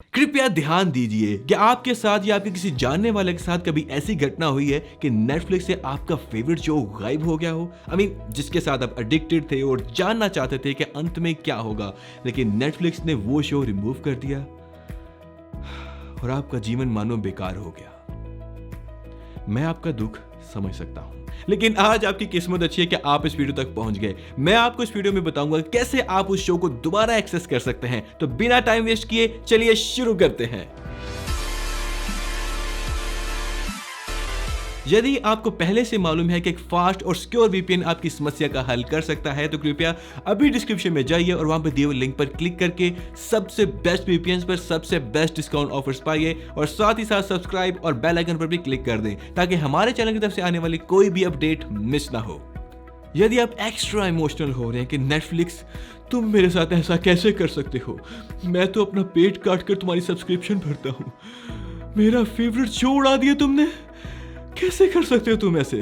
कृपया ध्यान दीजिए कि आपके साथ या आपके किसी जानने वाले के साथ कभी ऐसी घटना हुई है कि नेटफ्लिक्स से आपका फेवरेट शो गायब हो गया हो। जिसके साथ आप एडिक्टेड थे और जानना चाहते थे कि अंत में क्या होगा, लेकिन नेटफ्लिक्स ने वो शो रिमूव कर दिया और आपका जीवन मानो बेकार हो गया। मैं आपका दुख समझ सकता हूं, लेकिन आज आपकी किस्मत अच्छी है कि आप इस वीडियो तक पहुंच गए। मैं आपको इस वीडियो में बताऊंगा कैसे आप उस शो को दोबारा एक्सेस कर सकते हैं। तो बिना टाइम वेस्ट किए चलिए शुरू करते हैं। यदि आपको पहले से मालूम है कि एक फास्ट और सिक्योर वीपीएन आपकी समस्या का हल कर सकता है, तो कृपया अभी डिस्क्रिप्शन में जाइए और वहां पर दिए हुए लिंक पर क्लिक करके सबसे बेस्ट वीपीएन पर सबसे बेस्ट डिस्काउंट ऑफर्स पाइए और साथ ही साथ सब्सक्राइब और बेल आइकन पर भी क्लिक कर दें ताकि हमारे चैनल की तरफ से आने वाली कोई भी अपडेट मिस ना हो। यदि आप एक्स्ट्रा इमोशनल हो रहे हैं कि नेटफ्लिक्स तुम मेरे साथ ऐसा कैसे कर सकते हो, मैं तो अपना पेट काट कर तुम्हारी सब्सक्रिप्शन भरता हूँ, मेरा फेवरेट शो उड़ा दिया तुमने, कैसे कर सकते हो तुम ऐसे,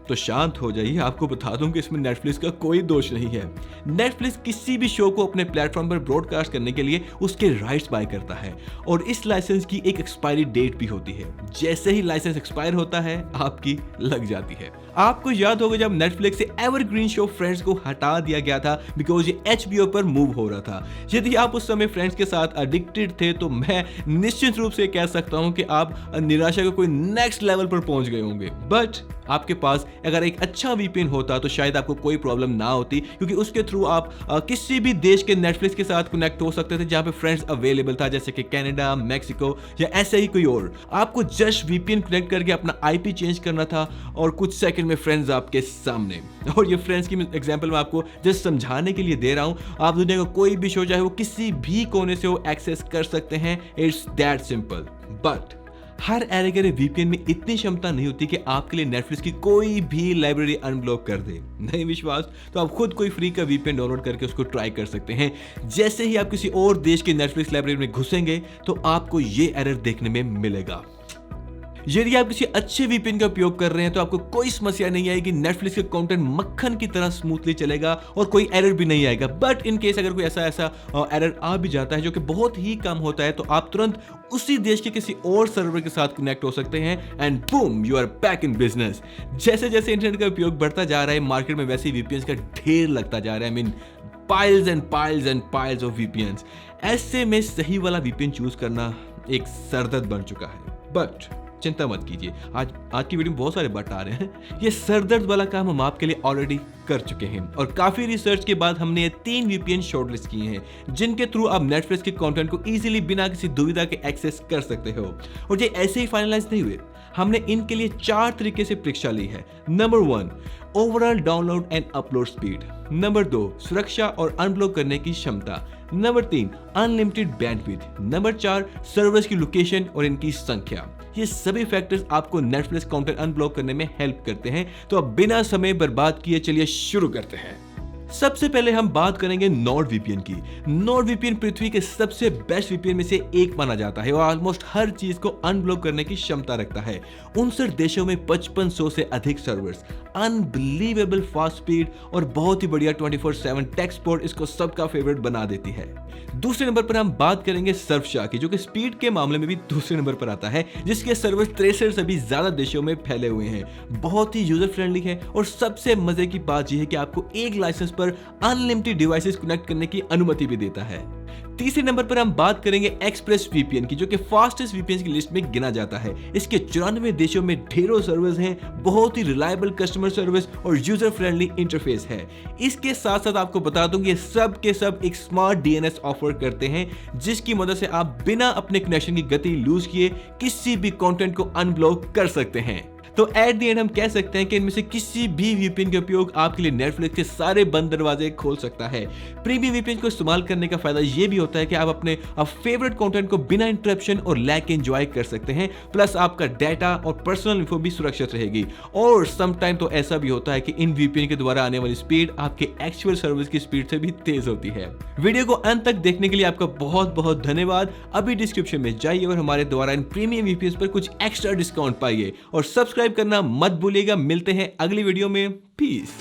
तो शांत हो जाइए। आपको बता दूं कि इसमें नेटफ्लिक्स का कोई दोष नहीं है। नेटफ्लिक्स किसी भी शो को अपने प्लेटफॉर्म पर ब्रॉडकास्ट करने के लिए उसके राइट्स बाय करता है और इस लाइसेंस की एक एक्सपायरी डेट भी होती है। जैसे ही लाइसेंस एक्सपायर होता है आपकी लग जाती है। आपको याद होगा जब नेटफ्लिक्स से एवरग्रीन शो फ्रेंड्स को हटा दिया गया था बिकॉज ये HBO पर मूव हो रहा था। यदि आप उस समय फ्रेंड्स के साथ एडिक्टेड थे तो मैं निश्चित रूप से कह सकता हूं कि आप निराशा के कोई नेक्स्ट लेवल पर पहुंच गए होंगे। बट आपके पास अगर एक अच्छा वीपीएन होता तो शायद आपको कोई प्रॉब्लम ना होती, क्योंकि उसके थ्रू आप किसी भी देश के नेटफ्लिक्स के साथ कनेक्ट हो सकते थे जहां पे फ्रेंड्स अवेलेबल था, जैसे कि कनाडा, मैक्सिको या ऐसे ही कोई और। आपको जस्ट वीपीएन कनेक्ट करके अपना IP चेंज करना था और कुछ सेकंड में फ्रेंड्स आपके सामने। और ये फ्रेंड्स की एग्जांपल मैं आपको जस्ट समझाने के लिए दे रहा हूं। आप दुनिया का कोई भी शो चाहे वो किसी भी कोने से वो एक्सेस कर सकते हैं। It's that simple. But her array के वीपीएन में इतनी क्षमता नहीं होती कि आपके लिए नेटफ्लिक्स की कोई भी लाइब्रेरी अनब्लॉक कर दे। नहीं विश्वास तो आप खुद कोई फ्री का वीपीएन डाउनलोड करके उसको ट्राई कर सकते हैं। जैसे ही आप किसी और देश के नेटफ्लिक्स लाइब्रेरी में घुसेंगे तो आपको ये एरर देखने में मिलेगा। यदि आप किसी अच्छे वीपीएन का उपयोग कर रहे हैं तो आपको कोई समस्या नहीं आएगी, नेटफ्लिक्स का कंटेंट मक्खन की तरह स्मूथली चलेगा और कोई एरर भी नहीं आएगा। बट इन केस अगर कोई ऐसा एरर आ भी जाता है जो कि बहुत ही कम होता है, तो आप तुरंत उसी देश के किसी और सर्वर के साथ कनेक्ट हो सकते हैं and boom you are back in business. जैसे जैसे इंटरनेट का उपयोग बढ़ता जा रहा है मार्केट में वैसे वीपीएन का ढेर लगता जा रहा है। Piles and piles and piles of VPN. ऐसे में सही वाला वीपीएन चूज करना एक सरदर्द बन चुका है। बट चिंता मत कीजिए, आज की वीडियो में बहुत सारे बट आ रहे हैं। ये सरदर्द वाला काम हम आपके लिए ऑलरेडी कर चुके हैं और काफी रिसर्च के बाद हमने ये 3 वीपीएन शॉर्टलिस्ट किए हैं जिनके थ्रू आप नेटफ्लिक्स के कंटेंट को इजीली बिना किसी दुविधा के एक्सेस कर सकते हो। और ये ऐसे ही फाइनलाइज नहीं हुए, हमने इनके लिए 4 तरीके से परीक्षा ली है। Number 1, overall download and upload speed. Number 2, सुरक्षा और अनब्लॉक करने की क्षमता। Number 3, unlimited bandwidth. Number 4, servers की लोकेशन और इनकी संख्या। ये सभी फैक्टर्स आपको नेटफ्लिक्स कंटेंट अनब्लॉक करने में हेल्प करते हैं। तो अब बिना समय बर्बाद किए चलिए शुरू करते हैं। सबसे पहले हम बात करेंगे नॉर्ड वीपीएन की। नॉर्ड वीपीएन पृथ्वी के सबसे बेस्ट वीपीएन में से एक माना जाता है और ऑलमोस्ट हर चीज को अनब्लॉक करने की क्षमता रखता है। 59 देशों में 5500 से अधिक सर्वर्स, अनबिलीवेबल फास्ट स्पीड और बहुत ही बढ़िया 24/7 टेक सपोर्ट इसको सबका फेवरेट बना देती है। दूसरे नंबर पर हम बात करेंगे सर्फशाह की, जो कि स्पीड के मामले में भी दूसरे नंबर पर आता है, जिसके सर्वर्स 63 से भी ज्यादा देशों में फैले हुए हैं। बहुत ही यूजर फ्रेंडली है और सबसे मजे की बात यह है कि आपको एक लाइसेंस पर अनलिमिटेड डिवाइसेस कनेक्ट करने की अनुमति भी देता है। तीसरे नंबर पर हम बात करेंगे एक्सप्रेस वीपीएन की, जो कि फास्टेस्ट वीपीएन की लिस्ट में गिना जाता है। इसके 94 देशों में ढेरों सर्वर्स हैं, बहुत ही रिलायबल कस्टमर सर्विस और यूजर फ्रेंडली इंटरफेस है। इसके साथ साथ आपको बता दूं कि ये सब के सब एक स्मार्ट DNS ऑफर करते हैं, जिसकी मदद से आप बिना अपने कनेक्शन की गति लूज किए किसी भी कंटेंट को अनब्लॉक कर सकते हैं। तो एट द एंड हम कह सकते हैं कि इनमें से किसी भी वीपीएन का उपयोग आपके लिए नेटफ्लिक्स के सारे बंद दरवाजे खोल सकता है। प्रीमियम वीपीएन को इस्तेमाल करने का फायदा ये भी होता है कि आप अपने फेवरेट कंटेंट को बिना इंटरप्शन और लैग के एंजॉय कर सकते हैं, प्लस आपका डाटा और पर्सनल इन्फो भी सुरक्षित रहेगी। और समटाइम तो ऐसा भी होता है कि इन वीपीएन के द्वारा आने वाली स्पीड आपके एक्चुअल सर्विस की स्पीड से भी तेज होती है। वीडियो को अंत तक देखने के लिए आपका बहुत बहुत धन्यवाद। अभी डिस्क्रिप्शन में जाइए और हमारे द्वारा इन प्रीमियम वीपीएन पर कुछ एक्स्ट्रा डिस्काउंट पाइए और सब्सक्राइब करना मत भूलिएगा। मिलते हैं अगली वीडियो में। पीस।